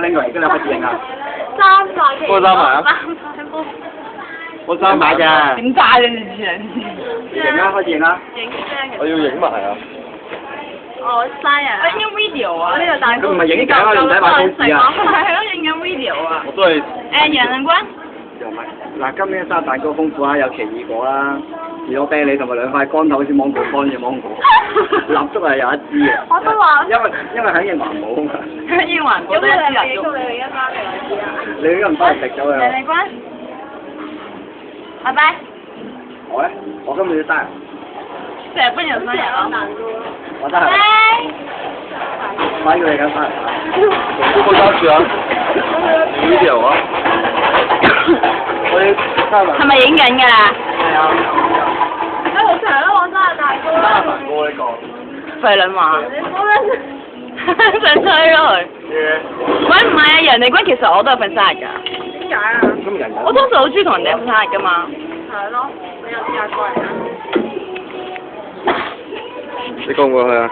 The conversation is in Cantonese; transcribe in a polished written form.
拎過嚟，跟住開始影啊！三塊皮，幫我揸埋啊三塊我揸埋咋？點揸啫？你知影啦，開始影啦！影啫，我要影埋啊！我嘥啊！我影緊 video 啊！呢個大哥佢唔係影相啊，你唔使擺 pose 啊！係咯，影緊 video 啊！我都係楊仁君，又唔係嗱，今年生日蛋糕豐富啊，有奇異果啦，士多啤梨同埋兩塊乾頭，好似芒果乾嘅芒果，蠟燭係有一支嘅。我都話，因為響應環保啊嘛。英環咁你覺得一嚟日你一翻嚟我知啊！你應該唔翻嚟食咗佢。楊仁君，拜拜。我咧，我今年都生日，成日幫人生日啊！我得閒買咗你緊生日。都冇揸住啊！video 啊！我要揸埋。係咪影緊㗎？係啊。你好長咯，我生日大哥生日啦！蛋糕呢個。廢卵話，你冇得想吹咯佢。喂，唔係啊，楊利君其實我都有份生日㗎。點解啊？咁人我通常好中意同人哋有份生日㗎嘛。係咯，你有試下過嚟啊！你過唔過去啊？